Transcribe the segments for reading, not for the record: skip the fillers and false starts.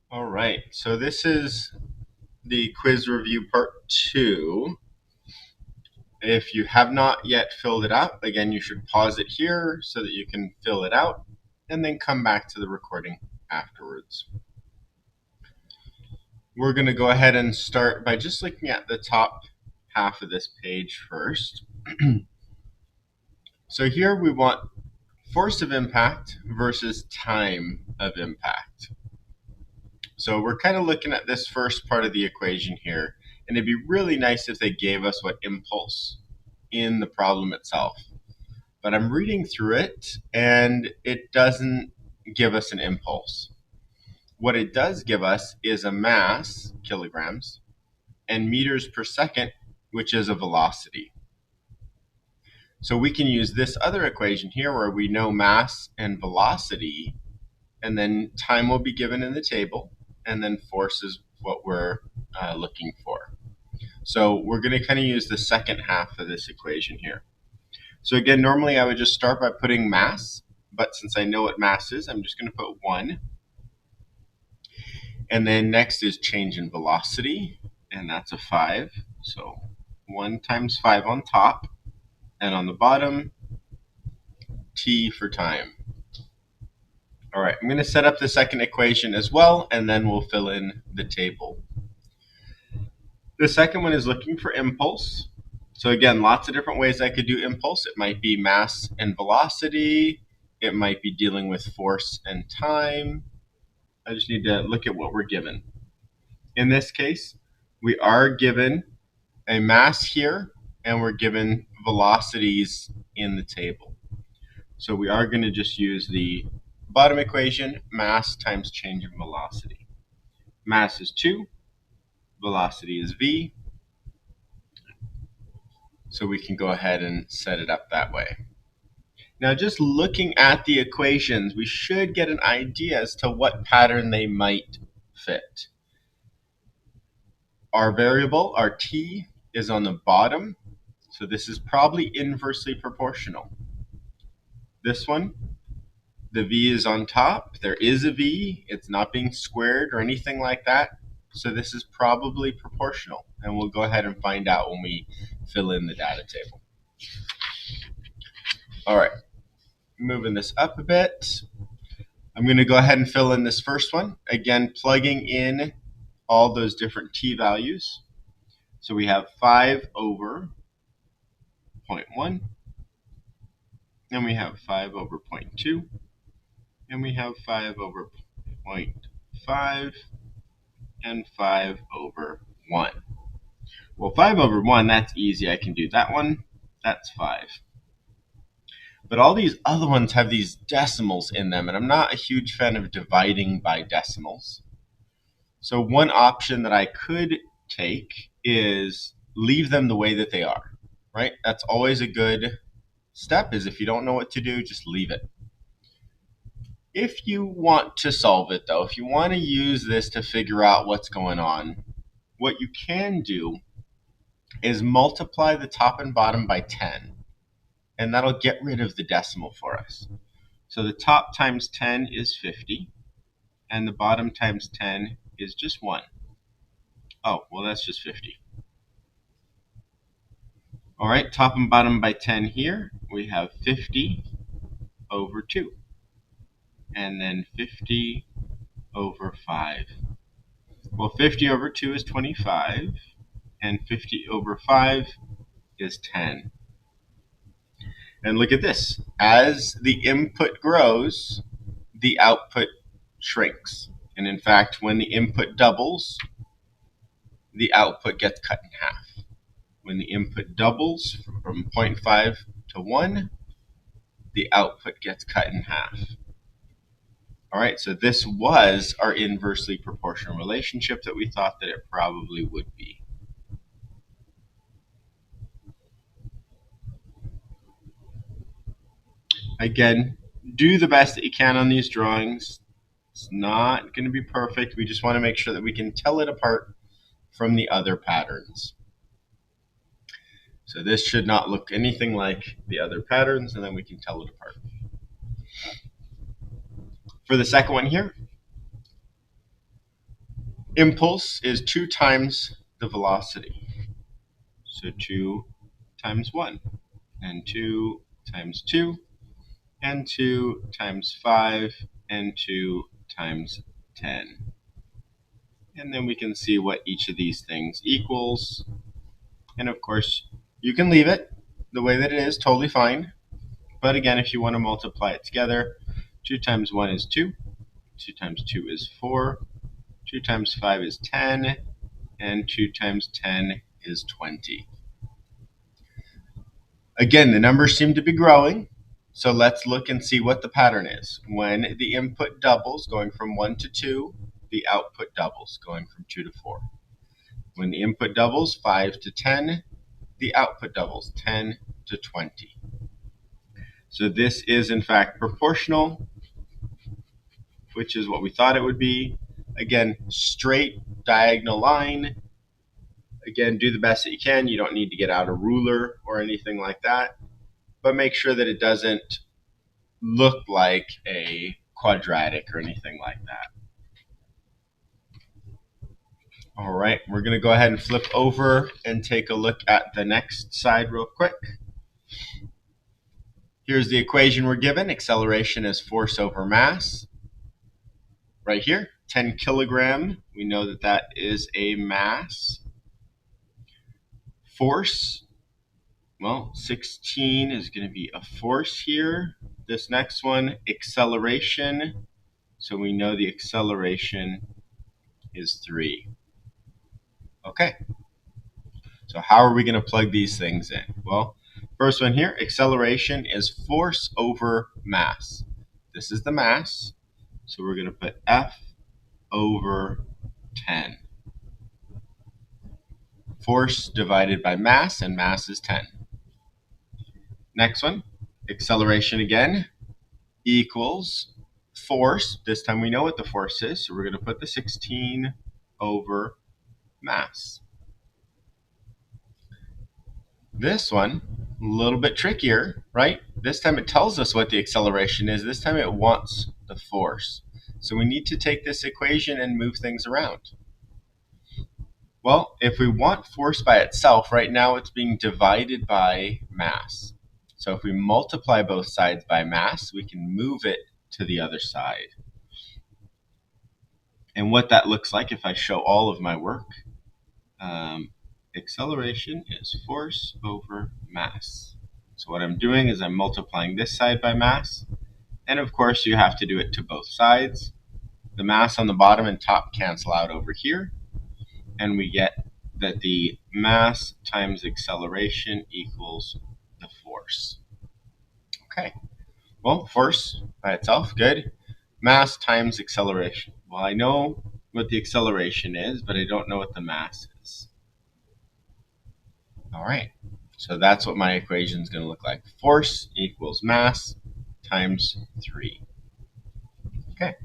All right, so this is the quiz review part 2. If you have not yet filled it out, again, you should pause it here so that you can fill it out and then come back to the recording afterwards. We're going to go ahead and start by just looking at the top half of this page first. So here we want force of impact versus time of impact. So we're kind of looking at this first part of the equation here, and it'd be really nice if they gave us what impulse in the problem itself. But I'm reading through it, and it doesn't give us an impulse. What it does give us is a mass, kilograms, and meters per second, which is a velocity. So we can use this other equation here where we know mass and velocity, and then time will be given in the table, and then force is what we're looking for. So we're going to kind of use the second half of this equation here. So again, normally I would just start by putting mass, but since I know what mass is, I'm just going to put 1. And then next is change in velocity, and that's a 5. So 1 times 5 on top, and on the bottom, t for time. All right, I'm going to set up the second equation as well, and then we'll fill in the table. The second one is looking for impulse. So again, lots of different ways I could do impulse. It might be mass and velocity. It might be dealing with force and time. I just need to look at what we're given. In this case, we are given a mass here, and we're given velocities in the table. So we are going to just use the bottom equation, mass times change in velocity. Mass is 2, velocity is v. So we can go ahead and set it up that way. Now, just looking at the equations, we should get an idea as to what pattern they might fit. Our variable, our t, is on the bottom, so this is probably inversely proportional. This one, the v is on top. There is a v. It's not being squared or anything like that, so this is probably proportional, and we'll go ahead and find out when we fill in the data table. All right, moving this up a bit. I'm going to go ahead and fill in this first one. Again, plugging in all those different t values. So we have 5 over 0.1, and we have 5 over 0.2, and we have 5 over 0.5, and 5 over 1. Well, 5 over 1, that's easy. I can do that one. That's 5. But all these other ones have these decimals in them, and I'm not a huge fan of dividing by decimals. So one option that I could take is leave them the way that they are, right? That's always a good step, is if you don't know what to do, just leave it. If you want to solve it, though, if you want to use this to figure out what's going on, what you can do is multiply the top and bottom by 10, and that'll get rid of the decimal for us. So the top times 10 is 50, and the bottom times 10 is just 1. Oh, well, that's just 50. All right, top and bottom by 10 here, we have 50 over 2, and then 50 over 5. Well, 50 over 2 is 25, and 50 over 5 is 10. And look at this. As the input grows, the output shrinks. And in fact, when the input doubles, the output gets cut in half. When the input doubles from 0.5 to 1, the output gets cut in half. All right, so this was our inversely proportional relationship that we thought that it probably would be. Again, do the best that you can on these drawings. It's not going to be perfect. We just want to make sure that we can tell it apart from the other patterns. So this should not look anything like the other patterns, and then we can tell it apart. For the second one here, impulse is 2 times the velocity. So 2 times 1, and 2 times 2, and 2 times 5, and 2 times 10. And then we can see what each of these things equals. And of course, you can leave it the way that it is, totally fine. But again, if you want to multiply it together, 2 times 1 is 2, 2 times 2 is 4, 2 times 5 is 10, and 2 times 10 is 20. Again, the numbers seem to be growing, so let's look and see what the pattern is. When the input doubles, going from 1 to 2, the output doubles, going from 2 to 4. When the input doubles, 5 to 10, the output doubles, 10 to 20. So this is in fact proportional, which is what we thought it would be. Again, straight diagonal line. Again, do the best that you can. You don't need to get out a ruler or anything like that, but make sure that it doesn't look like a quadratic or anything like that. All right, we're going to go ahead and flip over and take a look at the next side real quick. Here's the equation we're given. Acceleration is force over mass. Right here, 10 kilogram. We know that that is a mass. Force, well, 16 is going to be a force here. This next one, acceleration. So we know the acceleration is 3. Okay. So how are we going to plug these things in? Well, first one here, acceleration is force over mass. This is the mass. So we're going to put F over 10. Force divided by mass, and mass is 10. Next one, acceleration again, equals force. This time we know what the force is, so we're going to put the 16 over mass. This one, a little bit trickier, right? This time it tells us what the acceleration is. This time it wants the force. So we need to take this equation and move things around. Well, if we want force by itself, right now it's being divided by mass. So if we multiply both sides by mass, we can move it to the other side. And what that looks like if I show all of my work, acceleration is force over mass. So what I'm doing is I'm multiplying this side by mass. And of course, you have to do it to both sides. The mass on the bottom and top cancel out over here. And we get that the mass times acceleration equals the force. Okay, well, force by itself, good. Mass times acceleration. Well, I know what the acceleration is, but I don't know what the mass is. All right, so that's what my equation is going to look like. Force equals mass times 3. Okay,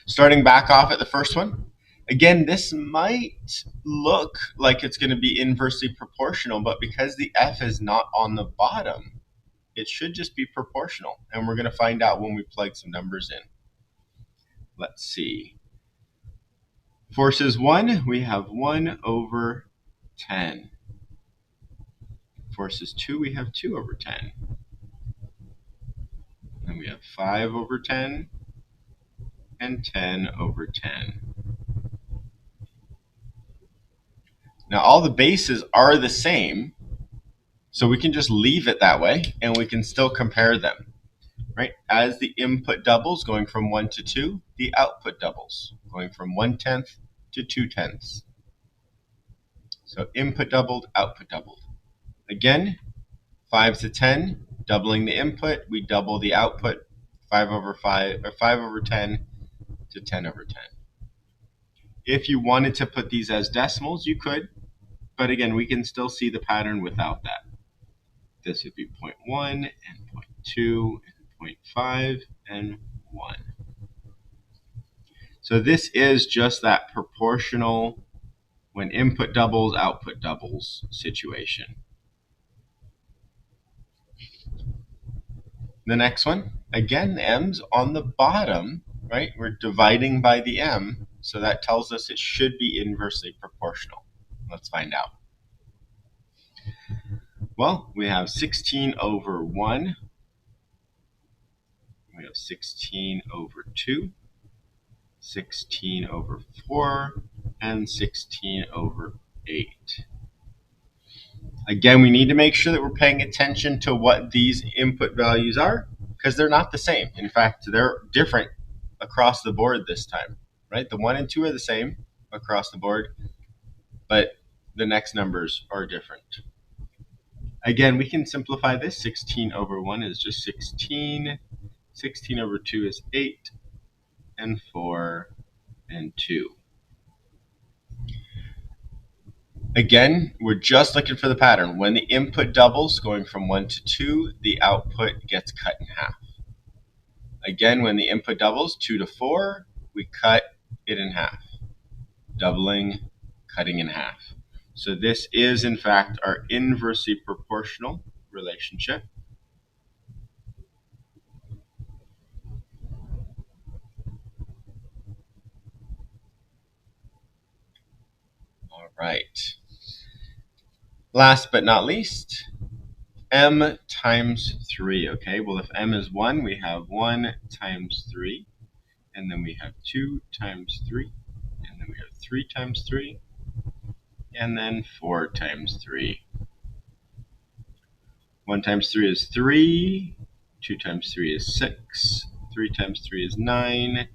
starting back off at the first one. Again, this might look like it's going to be inversely proportional, but because the F is not on the bottom, it should just be proportional. And we're going to find out when we plug some numbers in. Let's see. Force is 1. We have 1 over 10. Force is 2. We have 2 over 10. And we have 5 over 10 and 10 over 10. Now all the bases are the same, so we can just leave it that way and we can still compare them, right? As the input doubles, going from 1 to 2, the output doubles, going from 1/10 to 2/10. So input doubled, output doubled. Again, 5 to 10, doubling the input, we double the output, 5 over 5, or 5 over 10 to 10 over 10. If you wanted to put these as decimals, you could, but again, we can still see the pattern without that. This would be 0.1 and 0.2 and 0.5 and 1. So this is just that proportional, when input doubles, output doubles situation. The next one, again, the m's on the bottom, right? We're dividing by the m, So that tells us it should be inversely proportional. Let's find out. Well, we have 16 over 1. We have 16 over 2. 16 over 4. And 16 over 8. Again, we need to make sure that we're paying attention to what these input values are, because they're not the same. In fact, they're different across the board this time, right? The 1 and 2 are the same across the board, but the next numbers are different. Again, we can simplify this. 16 over 1 is just 16. 16 over 2 is 8, and 4, and 2. Again, we're just looking for the pattern. When the input doubles, going from 1 to 2, the output gets cut in half. Again, when the input doubles, 2 to 4, we cut it in half. Doubling, cutting in half. So this is, in fact, our inversely proportional relationship. All right. Last but not least, m times 3, okay? Well, if m is 1, we have 1 times 3, and then we have 2 times 3, and then we have 3 times 3, and then 4 times 3. 1 times 3 is 3, 2 times 3 is 6, 3 times 3 is 9,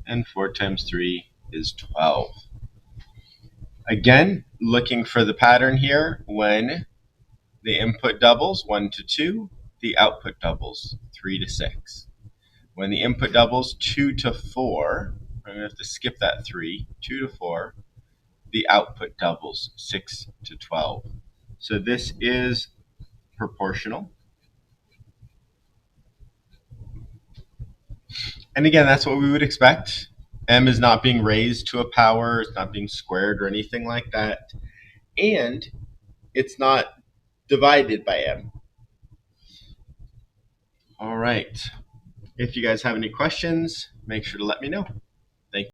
and 4 times 3 is 12. Again, looking for the pattern here. When the input doubles, 1 to 2, the output doubles, 3 to 6. When the input doubles, 2 to 4, I'm going to have to skip that 3, 2 to 4, the output doubles, 6 to 12. So this is proportional. And again, that's what we would expect. M is not being raised to a power, it's not being squared or anything like that. And it's not divided by M. All right. If you guys have any questions, make sure to let me know.